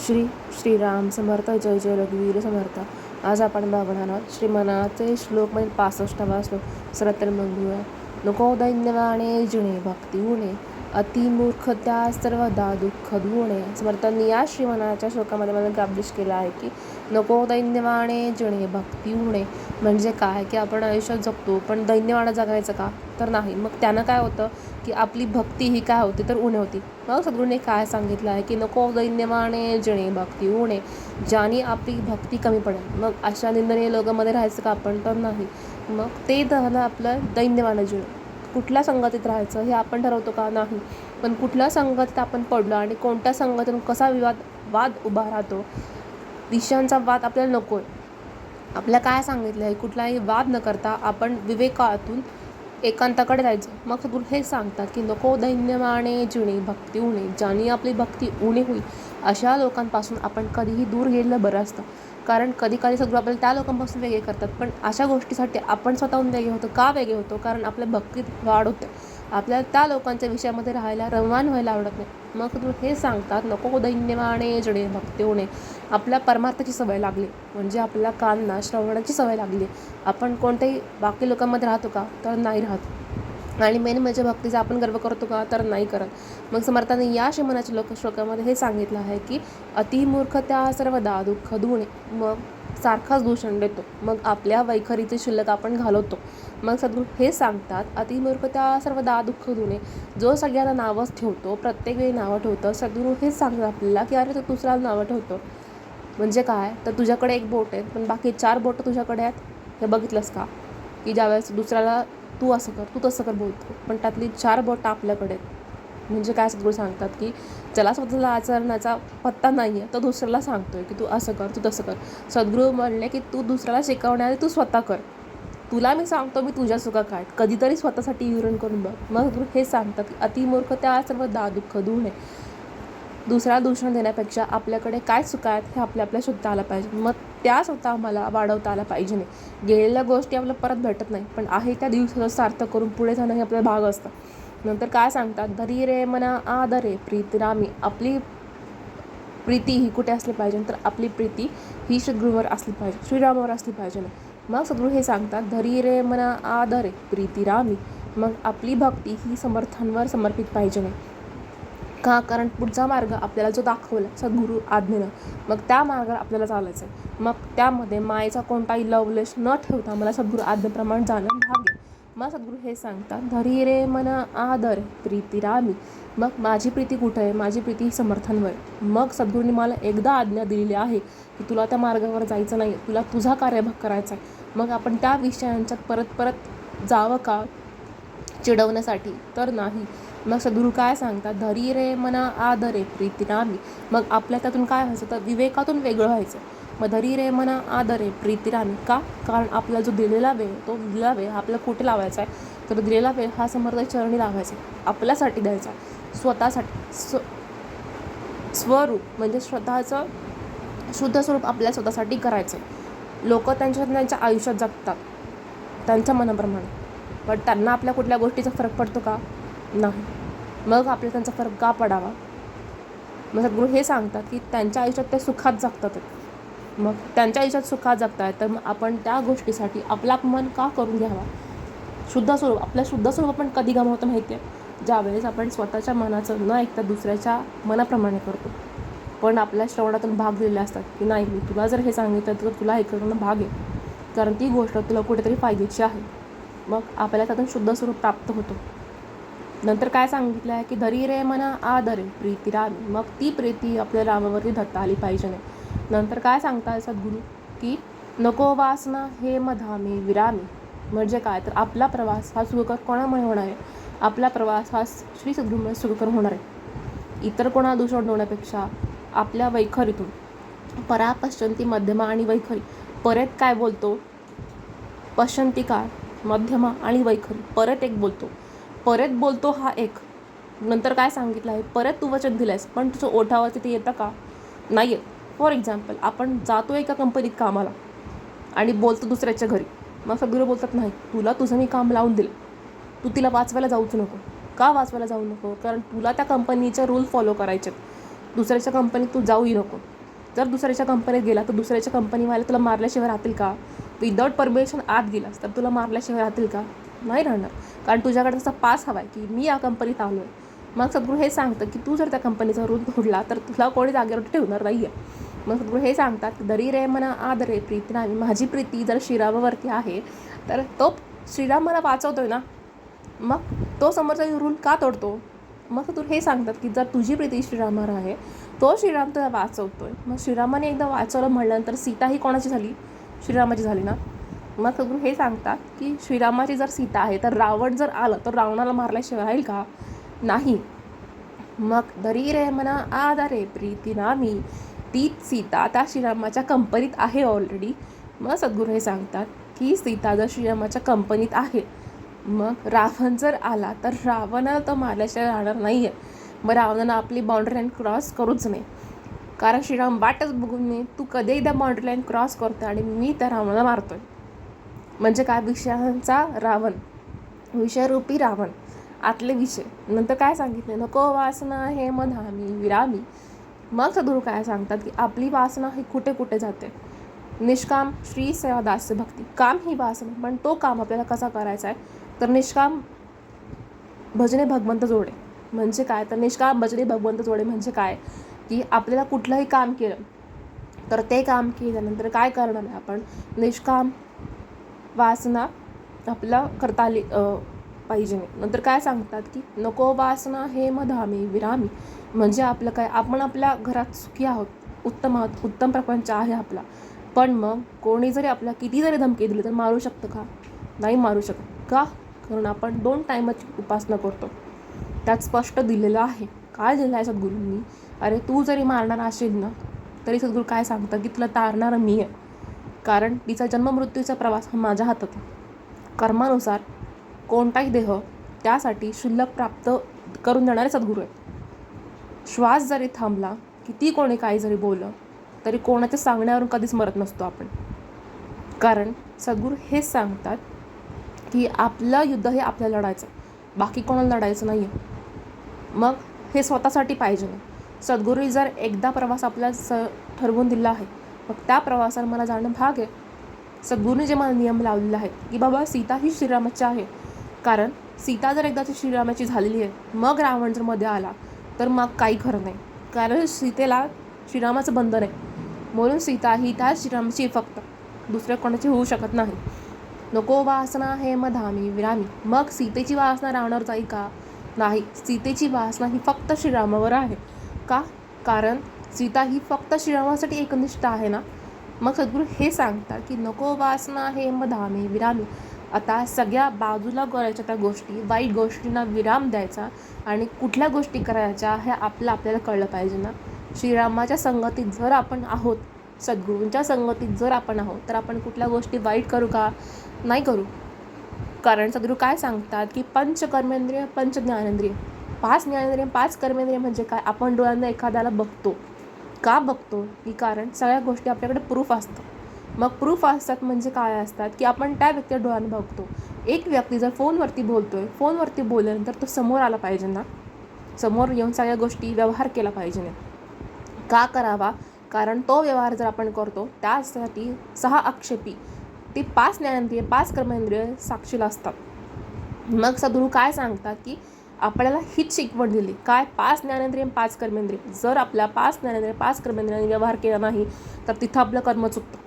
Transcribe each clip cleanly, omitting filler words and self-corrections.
श्रीराम समर्थ. जय जय रघुवीर समर्थ. आज आपण बघणार आहोत श्रीमनाचे श्लोकमधील 65वा श्लोक. सरतर मंगूया. नको दैन्यवाणे जिणे भक्ती उणे, अतिमूर्ख त्या सर्वदा दुःख धुणे. समर्थांनी या श्रीमनाच्या श्लोकामध्ये मला गाबदिश केला आहे की नको दैन्यवाणे जिणे भक्ती उणे म्हणजे काय, की आपण आयुष्यात जगतो पण दैन्यवाणं जगायचं का, तर नाही. मग त्यानं काय होतं की आपली भक्ती ही काय होती तर उणे होती. मग सद्गुरूने काय सांगितलं आहे की नको दैन्यवाणे जिणे भक्ती उणे, ज्याने आपली भक्ती कमी पडेल. मग अशा निंदनीय लोकांमध्ये राहायचं का आपण, तर नाही. मग ते झालं आपलं दैन्यवाणं जिणं. कुठल्या संगतीत राहायचं हे आपण ठरवतो का, नाही. पण कुठल्या संगतीत आपण पडलो आणि कोणत्या संगतीतून कसा वाद उभा राहतो, विषयांचा वाद आपल्याला नको आहे. आपल्याला काय सांगितलं आहे, कुठलाही वाद न करता आपण विवेकातून एकांताकडे जायचं. मग सद्गुरू हे सांगतात की नको दैन्यवाणे जिणे भक्ती उणे, ज्याने आपली भक्ती उणे होईल अशा लोकांपासून आपण कधीही दूर गेलेलं बरं असतं. कारण कधी सद्गुरू आपल्याला त्या लोकांपासून वेगळे करतात, पण अशा गोष्टीसाठी आपण स्वतःहून वेगळे होतो. का वेगळे होतो, कारण आपल्या भक्तीत वाढ होते. आपल्याला त्या लोकांच्या विषयामध्ये राहायला रममाण व्हायला आवडत नाही. मग सद्गुरू हे सांगतात नको दैन्यवाणे जिणे भक्ती उणे. आपल्या परमार्थाची सवय लागली म्हणजे आपल्या कानना श्रवणाची सवय लागली. आपण कोणत्याही बाकी लोकांमध्ये राहतो का, तर नाही राहत. आणि मेन म्हणजे भक्तीचा आपण गर्व करतो का, तर नाही करत. मग समर्थांनी या श्रीमनाच्या श्लोकामध्ये हे सांगितलं आहे की अतिमूर्ख त्या सर्वदा दुःख धुणे. मग सारखाच दूषण देतो, मग आपल्या वैखरीचे शिल्लक आपण घालवतो. मग सद्गुरू हे सांगतात अतिमूर्ख त्या सर्वदा दुःख धुणे, जो सगळ्यांना नावच ठेवतो, प्रत्येक वेळी नावं ठेवतं. सद्गुरू हेच सांगतात आपल्याला की अरे तो दुसऱ्याला नावं ठेवतो म्हणजे काय, तर तुझ्याकडे एक बोट आहे पण बाकी 4 बोटं तुझ्याकडे आहेत. हे बघितलंस का, की ज्यावेळेस दुसऱ्याला तू असं कर तू तसं कर बोलतो, पण त्यातली 4 बोटं आपल्याकडे आहेत. म्हणजे काय सद्गुरू सांगतात की ज्याला स्वतःला आचरण्याचा पत्ता नाही आहे तो दुसऱ्याला सांगतोय की तू असं कर तू तसं कर. सद्गुरू म्हणले की तू दुसऱ्याला शिकवण्याआधी तू स्वतः कर. तुला मी सांगतो मी तुझ्या चुका काढ, कधीतरी स्वतःसाठी विवरण करून बघ. मग सद्गुरू हे सांगतात की अतिमूर्ख त्या सर्व दुःख धुणे. दुसऱ्याला दूषण देण्यापेक्षा आपल्याकडे काय चुका आहेत हे आपल्या शोधता आलं पाहिजे. मग त्या स्वतः आम्हाला वाढवता आला पाहिजे. नाही गेलेल्या गोष्टी आपल्याला परत भेटत नाही, पण आहे त्या दिवसाचं सार्थक करून पुढे जाणं हे आपला भाग असतं. नंतर काय सांगतात धरी रे मना आदरे प्रीती रामी. आपली प्रीती ही कुठे असली पाहिजे, तर आपली प्रीती ही सद्गुरूवर असली पाहिजे, श्रीरामावर असली पाहिजे. मग सद्गुरू हे सांगतात धरी रे मना आदरे प्रीती रामी. मग आपली भक्ती ही समर्थांवर समर्पित पाहिजे नाही का, कारण पुढचा मार्ग आपल्याला जो दाखवला सद्गुरू आज्ञेनं, मग त्या मार्गावर आपल्याला चालायचं आहे. मग त्यामध्ये मायेचा कोणताही लवलेश न ठेवता मला सद्गुरू आज्ञेप्रमाणे जाणं भाग आहे. मग सद्गुरू हे सांगतात धरी रे मना आदर प्रीती रामी. मग माझी प्रीती कुठं आहे, माझी प्रीती ही समर्थांवर. मग सद्गुरूंनी मला एकदा आज्ञा दिलेली आहे की तुला त्या मार्गावर जायचं नाही, तुला तुझा कार्यभाग करायचा आहे. मग आपण त्या विषयांच्यात परत जावं का चिडवण्यासाठी, तर नाही. मग सद्गुरू काय सांगतात धरी रे मना आदरे प्रीती रामी. मग आपल्या त्यातून काय व्हायचं, तर विवेकातून वेगळं व्हायचं. मग धरी रे मना आदरे प्रीती रामी का, कारण आपला जो दिलेला वेळ, तो दिलेला वेळ आपल्याला कुठे लावायचा आहे, तर दिलेला वेळ हा समर्थ चरणी लावायचा, आपल्यासाठी द्यायचा, स्वतःसाठी. स्वरूप म्हणजे स्वतःचं शुद्ध स्वरूप आपल्या स्वतःसाठी करायचं. लोक त्यांच्या आयुष्यात जगतात त्यांच्या मनाप्रमाणे, पण त्यांना आपल्या कुठल्या गोष्टीचा फरक पडतो का, नाही. मग आपल्याला त्यांचा फरक का पडावा. मग सद्गुरू हे सांगतात की त्यांच्या आयुष्यात ते सुखात जगतात. मग त्यांच्या आयुष्यात सुखात जगतायत, तर मग आपण त्या गोष्टीसाठी आपला अपमान का करून घ्यावा. शुद्ध स्वरूप आपलं शुद्ध स्वरूप आपण कधी गमावतो माहिती आहे, ज्यावेळेस आपण स्वतःच्या मनाचं न ऐकता दुसऱ्याच्या मनाप्रमाणे करतो. पण आपल्या श्रवणातून भाग दिलेले असतात की नाही, मी तुला जर हे सांगितलं तर तुला हे करणं भाग आहे, कारण ती गोष्ट तुला कुठेतरी फायद्याची आहे. मग आपल्याला त्यातून शुद्ध स्वरूप प्राप्त होतो. नंतर काय सांगितलं आहे की धरी रे मना आदरे प्रीती रामी. मग ती प्रीती आपल्या रामावरती धरता आली पाहिजे नाही. नंतर काय सांगतात सद्गुरू की नको वासना हे मधामी विरामी. म्हणजे काय, तर आपला प्रवास हा सुखकर कोणामुळे होणार आहे, आपला प्रवास हा श्री सद्गुरूमुळे सुखकर होणार आहे. इतर कोणा दूषण देण्यापेक्षा आपल्या वैखरीतून परा पश्चंती मध्यमा आणि वैखरी. परत काय बोलतो, पश्चंतिका मध्यमा आणि वैखरी परत एक बोलतो. परत बोलतो हा एक. नंतर काय सांगितलं आहे, परत तू वचन दिलंयस पण तुझं ओठावरती ते येतं का, नाही येत. फॉर एक्झाम्पल आपण जातो एका कंपनीत कामाला आणि बोलतो दुसऱ्याच्या घरी. मग सद्गुरू बोलतात नाही, तुला तुझं मी काम लावून दिलं, तू तिला वाचवायला जाऊच नको. का वाचवायला जाऊ नको, कारण तुला त्या कंपनीचे रूल फॉलो करायचे, दुसऱ्याच्या कंपनीत तू जाऊही नको. जर दुसऱ्याच्या कंपनीत गेला तर दुसऱ्याच्या कंपनीवाले तुला मारल्याशिवाय राहतील का? विदाऊट परमिशन आत गेलास तर तुला मारल्याशिवाय राहतील का? नाही राहणार. कारण तुझ्याकडे तसा पास हवा आहे की मी या कंपनीत आलो आहे. मग सद्गुरू हे सांगतं की तू जर त्या कंपनीचा रूल तोडला तर तुला कोणी जागेवर ठेवणार नाही आहे. मग सद्गुरू हे सांगतात, दरी रे मना आदरे प्रीती नामी. माझी प्रीती जर श्रीरामावरती आहे तर तो श्रीराम मला वाचवतोय ना, मग तो समोरचा रूल का तोडतो? मग सद्गुरू हे सांगतात की जर तुझी प्रीती श्रीरामावर आहे, तो श्रीराम तुला वाचवतोय. मग श्रीरामाने एकदा वाचवलं म्हटल्यानंतर सीता ही कोणाची झाली? श्रीरामाची झाली ना. मग सद्गुरू हे सांगतात की श्रीरामाची जर सीता आहे तर रावण जर आलं तर रावणाला मारल्याशिवाय राहील का? नाही. मग दरी रे मना आदरे प्रीती नामी. ती सीता त्या श्रीरामाच्या कंपनीत आहे ऑलरेडी. मग सद्गुरू हे सांगतात की सीता जर श्रीरामाच्या कंपनीत आहे, मग रावण जर आला तर रावणाला तो मारल्याशिवाय राहणार नाही आहे. मग रावणानं आपली बाउंड्री लाईन क्रॉस करूच नाही. कारण श्रीराम वाटच बघून मी तू कधी एकदा बाउंड्री लाईन क्रॉस करतो आणि मी त्या रावणाला मारतोय. म्हणजे काय? विषयांचा रावण, विषयरूपी रावण, आतले विषय. नंतर काय सांगितले? नको वासना हे मधामी विरामी. मग सद्गुरू काय सांगतात की आपली वासना ही कुठे कुठे जाते? निष्काम श्री सेवा दास्य भक्ती. काम ही वासना, पण तो काम आपल्याला कसा करायचा आहे? तर निष्काम भजने भगवंत जोडे. म्हणजे काय? तर निष्काम भजने भगवंत जोडे म्हणजे काय? की आपल्याला कुठलंही काम केलं तर ते काम केल्यानंतर काय करणार आहे आपण? निष्काम वासना आपल्याला करता आली पाहिजे नाही. नंतर काय सांगतात की नको वासना हे मधामी विरामी. म्हणजे आपलं काय? आपण आपल्या घरात सुखी आहोत, उत्तम आहोत, उत्तम प्रपंच आहे आपला, पण मग कोणी जरी आपला किती जरी धमकी दिली तर मारू शकतं का? नाही मारू शकत. का? कारण आपण 2 टायमाची उपासना करतो. त्यात स्पष्ट दिलेलं आहे. काय दिलं आहे सद्गुरूंनी? अरे तू जरी मारणार असेल ना तरी सद्गुरू काय सांगतं की तुला तारणारं मी आहे. कारण तिचा जन्ममृत्यूचा प्रवास हा माझ्या हातात आहे. कर्मानुसार कोणताही देह त्यासाठी शुल्लक प्राप्त करून देणारे सद्गुरू आहेत. श्वास जरी थांबला, किती कोणी काही जरी बोललं तरी कोणाच्या सांगण्यावरून कधीच मरत नसतो आपण. कारण सद्गुरू हेच सांगतात की आपलं युद्ध हे आपल्याला लढायचं, बाकी कोणाला लढायचं नाही आहे. मग हे स्वतःसाठी पाहिजे नाही. सद्गुरू जर एकदा प्रवास आपल्याला ठरवून दिला आहे, मग त्या प्रवासाला मला जाणं भाग आहे. सद्गुरूने जे मला नियम लावलेले आहेत की बाबा सीता ही श्रीरामाची आहे. कारण सीता जर एकदाची श्रीरामाची झालेली आहे, मग रावण जर मध्ये आला तर मग काही खरं नाही. कारण सीतेला श्रीरामाचं बंधन आहे, म्हणून सीता ही त्या श्रीरामाची फक्त, दुसऱ्या कोणाची होऊ शकत नाही. नको वासना हे मधामी विरामी. मग सीतेची वासना रावणावर जाईल का? नाही. सीतेची वासना ही फक्त श्रीरामावर आहे. का? कारण सीता ही फक्त श्रीरामासाठी एकनिष्ठ आहे ना. मग सद्गुरू हे सांगतात की नको वासना हे मधामी विरामी. आता सगळ्या बाजूला करायच्या त्या गोष्टी, वाईट गोष्टींना विराम द्यायचा आणि कुठल्या गोष्टी करायच्या हे आपल्याला कळलं पाहिजे ना. श्रीरामाच्या संगतीत जर आपण आहोत, सद्गुरूंच्या संगतीत जर आपण आहोत, तर आपण कुठल्या गोष्टी वाईट करू का? नाही करू. कारण सद्गुरू काय सांगतात की पंचकर्मेंद्रिय, पंच ज्ञानेंद्रिय. 5 ज्ञानेंद्रिय, 5 कर्मेंद्रिय म्हणजे काय? आपण डोळ्यांना एखाद्याला बघतो. का बघतो? की कारण सगळ्या गोष्टी आपल्याकडे प्रूफ असतं. मग प्रूफ असतात म्हणजे काय असतात? की आपण त्या व्यक्तीला डोळ्यानं बघतो. एक व्यक्ती जर फोनवरती बोलल्यानंतर तो समोर आला पाहिजे ना. समोर येऊन सगळ्या गोष्टी व्यवहार केला पाहिजे नाही. का करावा? कारण तो व्यवहार जर आपण करतो त्यासाठी 6 आक्षेपी ते 5 ज्ञानेंद्रिय, 5 कर्मेंद्रिय साक्षीला असतात. मग सद्गुरू काय सांगतात की आपल्याला हीच शिकवण दिली. काय? 5 ज्ञानेंद्रिय, 5 कर्मेंद्रिय. जर आपल्या 5 ज्ञानेंद्रिय, 5 कर्मेंद्रियांनी व्यवहार केला नाही तर तिथं आपलं कर्म चुकतं.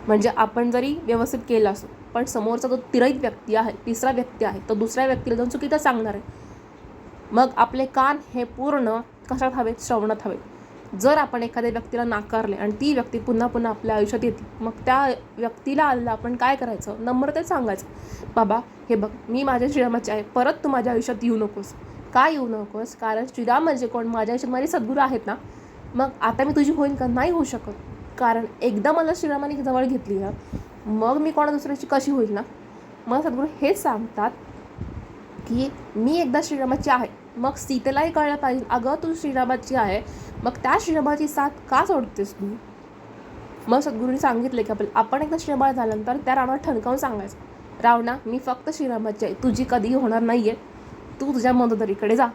म्हणजे आपण जरी व्यवस्थित केलं असो, पण समोरचा जो तिरहित व्यक्ती आहे, तिसरा व्यक्ती आहे, तो दुसऱ्या व्यक्तीला जाऊन चुकीचं सांगणार आहे. मग आपले कान हे पूर्ण कशात हवेत? श्रवणात हवेत. जर आपण एखाद्या व्यक्तीला नाकारले आणि ती व्यक्ती पुन्हा पुन्हा आपल्या आयुष्यात येते, मग त्या व्यक्तीला आलेलं आपण काय करायचं? नम्रतेत सांगायचं, बाबा हे बघ, मी माझ्या श्रीरामाची आहे, परत तू माझ्या आयुष्यात येऊ नकोस. का येऊ नकोस? कारण श्रीराम म्हणजे कोण? माझ्या आयुष्यात माझे सद्गुरू आहेत ना. मग आता मी तुझी होईन का? नाही होऊ शकत. कारण एकदा मला श्रीरामाने जवळ घेतली ना, मग मी कोणा दुसऱ्याची कशी होईल ना. मग सद्गुरू हेच सांगतात की मी एकदा श्रीरामाची आहे, मग सीतेलाही कळलं पाहिजे, अगं तू श्रीरामाची आहे, मग त्या श्रीरामाची साथ का सोडतेस तू? मग सद्गुरूंनी सांगितले की आपण एकदा श्रीरामाला झाल्यानंतर त्या रावणाला ठणकावून सांगायचं, रावणा मी फक्त श्रीरामाची आहे, तुझी कधीही होणार नाही आहे, तू तुझ्या मदतरीकडे जा.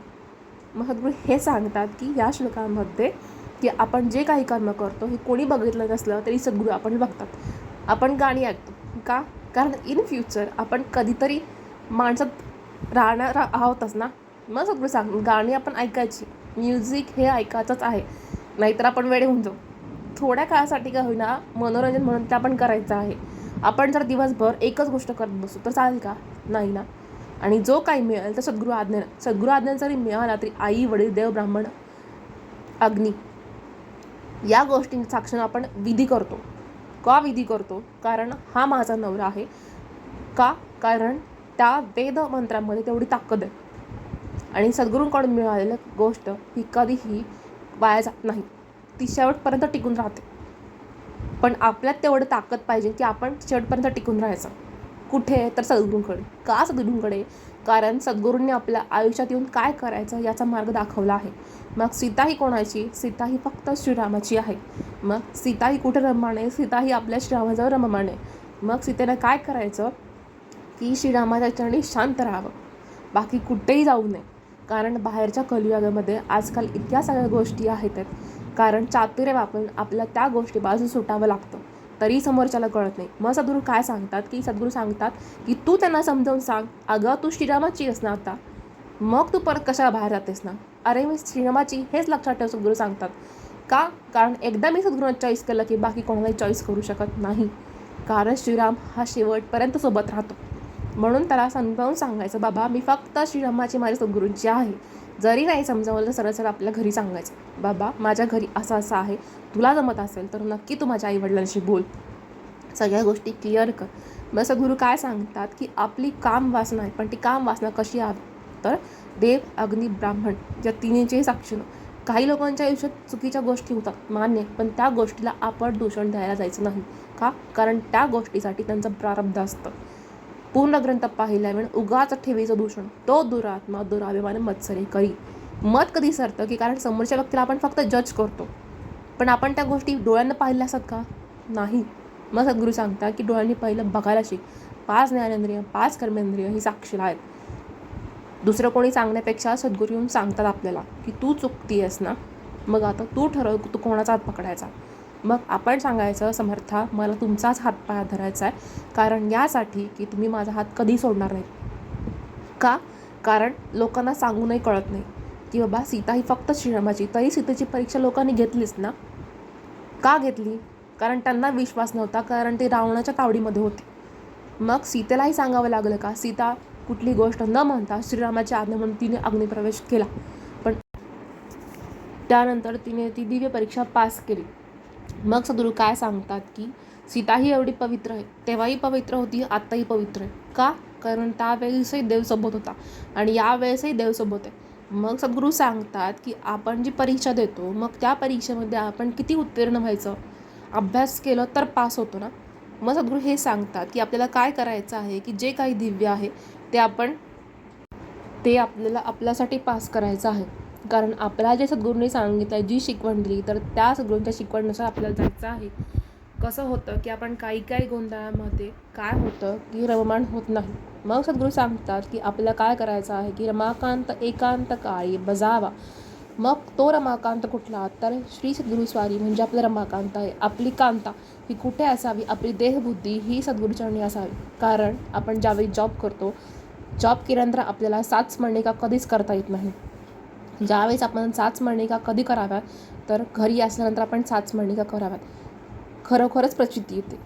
मग सद्गुरू हे सांगतात की या श्लोकामध्ये की आपण जे काही कर्म करतो हे कोणी बघितलं नसलं तरी सद्गुरू आपण बघतात. आपण गाणी ऐकतो का? कारण इन फ्युचर आपण कधीतरी माणसात राहणार आहोतच ना. मग सद्गुरू सांग गाणी आपण ऐकायची, म्युझिक हे ऐकायचंच आहे, नाहीतर आपण वेडे होऊन जाऊ. थोड्या काळासाठी का होईना मनोरंजन म्हणून ते आपण करायचं आहे. आपण जर दिवसभर एकच गोष्ट करत बसू तर चालेल का? नाही ना. आणि जो काही मिळेल तर सद्गुरू आज्ञेनं जरी मिळाला तरी आई वडील देव ब्राह्मण अग्नी या गोष्टींच्या साक्षीनं आपण विधी करतो. का विधी करतो? कारण हा माझा नवरा आहे. का? कारण त्या वेद मंत्रामध्ये तेवढी ताकद आहे आणि सद्गुरूंकडून मिळालेली गोष्ट ही कधीही वाया जात नाही, ती शेवटपर्यंत टिकून राहते. पण आपल्यात तेवढं ताकद पाहिजे की आपण शेवटपर्यंत टिकून राहायचं. कुठे? तर सद्गुरूंकडे. का सद्गुरूंकडे? कारण सद्गुरूंनी आपल्या आयुष्यात येऊन काय करायचं याचा मार्ग दाखवला आहे. मग सीता ही कोणाची? सीता ही फक्त श्रीरामाची आहे. मग सीता ही कुठे रममाण आहे? सीता ही आपल्या श्रीरामाजवळ रममाण आहे. मग सीतेनं काय करायचं की श्रीरामाच्या चरणी शांत राहावं, बाकी कुठेही जाऊ नये. कारण बाहेरच्या कलियुगामध्ये आजकाल इतक्या सगळ्या गोष्टी आहेत, कारण चातुर्य वापरून आपल्याला त्या गोष्टीपासून सुटावं लागतं, तरी समोरच्याला कळत नाही. मग सद्गुरू काय सांगतात की सद्गुरू सांगतात की तू त्यांना समजावून सांग, अगं तू श्रीरामाची आहेस ना आता, मग तू परत कशाला बाहेर जातेस ना. अरे मी श्रीरामाची हेच लक्षात ठेव, सद्गुरू सांगतात. का? कारण एकदा मी सद्गुरूंना चॉईस केलं की बाकी कोणालाही चॉईस करू शकत नाही. कारण श्रीराम हा शेवटपर्यंत सोबत राहतो. म्हणून त्याला समजावून सांगायचं, बाबा मी फक्त श्रीरामाची माझ्या सद्गुरूंची आहे. जरी नाही समजावलं तर सरळ सरळ आपल्या घरी सांगायचं, बाबा माझ्या घरी असं असं आहे, तुला जमत असेल तर नक्की तू माझ्या आईवडिलांशी बोल, सगळ्या गोष्टी क्लिअर कर. मग सद्गुरू काय सांगतात की आपली काम वासना आहे, पण ती काम वासना कशी हवी? तर देव अग्नी ब्राह्मण या तिन्हीचेही साक्षीनं. काही लोकांच्या आयुष्यात चुकीच्या गोष्टी होतात मान्य, पण त्या गोष्टीला आपण दूषण द्यायला जायचं नाही. का? कारण त्या गोष्टीसाठी त्यांचं प्रारब्ध असतं. पूर्ण ग्रंथ पाहिल्यावर उगाच ठेवीचं दूषण, तो दुरात्मा दुराभिमान मत्सरे करी. मत कधी सरतं की कारण समोरच्या व्यक्तीला आपण फक्त जज करतो, पण आपण त्या गोष्टी डोळ्यांना पाहिल्या असतात का? नाही. मग सद्गुरू सांगतात की डोळ्यांनी पहिलं बघायला शिक. 5 ज्ञानेंद्रिय 5 कर्मेंद्रिय ही साक्षीला आहेत. दुसरं कोणी सांगण्यापेक्षा सद्गुरू येऊन सांगतात आपल्याला की तू चुकती आहेस ना, मग आता तू ठरव तू कोणाचा हात पकडायचा. मग आपण सांगायचं, समर्था मला तुमचाच हातपाय धरायचा आहे, कारण यासाठी की तुम्ही माझा हात कधी सोडणार नाही. का? कारण लोकांना सांगूनही कळत नाही की बाबा सीता ही फक्त श्रीरामाची. तरी सीतेची परीक्षा लोकांनी घेतलीच ना. का घेतली? कारण त्यांना विश्वास नव्हता, कारण ते रावणाच्या तावडीमध्ये होते. मग सीतेलाही सांगावं लागलं का? सीता कुठली गोष्ट न म्हणता श्रीरामाची आज्ञा म्हणून तिने अग्निप्रवेश केला, पण त्यानंतर तिने ती दिव्य परीक्षा पास केली. मग सद्गुरू काय सांगतात की सीता ही एवढी पवित्र आहे, तेव्हाही पवित्र होती, आत्ताही पवित्र आहे. का? कारण त्यावेळेसही देवसोबत होता आणि यावेळेसही देवसोबत आहे. मग सद्गुरू सांगतात की आपण जी परीक्षा देतो, मग त्या परीक्षेमध्ये आपण किती उत्तीर्ण व्हायचं, अभ्यास केलं तर पास होतो ना. मग सद्गुरू हे सांगतात की आपल्याला काय करायचं आहे की जे काही दिव्य आहे ते आपल्याला आपल्यासाठी पास करायचं आहे. कारण आपल्याला जे सद्गुरूंनी सांगितलं आहे, जी शिकवण दिली, तर त्या सद्गुरूंच्या शिकवणीनुसार आपल्याला जायचं आहे. कसं होतं की आपण काही गोंधळामध्ये काय होतं की रममाण होत नाही. मग सद्गुरू सांगतात की आपल्याला काय करायचं आहे की रमाकांत एकांत काळी बजावा. मग तो रमाकांत कुठला? तर श्री सद्गुरू स्वारी म्हणजे आपलं रमाकांत आहे. आपली कांता ही कुठे असावी? आपली देहबुद्धी ही सद्गुरूचरणी असावी. कारण आपण ज्यावेळी जॉब करतो, जॉब केल्यानंतर आपल्याला 7 स्मरणिका कधीच करता येत नाही. ज्यावेळेस आपण 7 स्मरणिका कधी कराव्यात, तर घरी असल्यानंतर आपण 7 स्मरणिका कराव्यात. खरोखरच प्रचिती येते,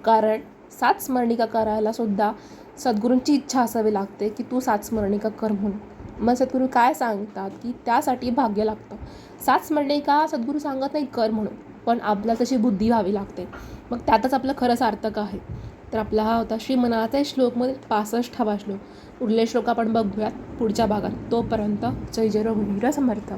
कारण 7 स्मरणिका करायला सुद्धा सद्गुरूंची इच्छा असावी लागते की तू 7 स्मरणिका कर म्हणून. मग सद्गुरू काय सांगतात की त्यासाठी भाग्य लागतं. 7 स्मरणिका सद्गुरू सांगत नाही कर म्हणून, पण आपल्याला तशी बुद्धी व्हावी लागते. मग त्यातच आपलं खरं सार्थक आहे. तर आपला हा होता श्रीमनाचे श्लोकमध्ये 65वा श्लोक. उरलेले श्लोक आपण बघूयात पुढच्या भागात. तोपर्यंत जय जय रघुवीर समर्थ.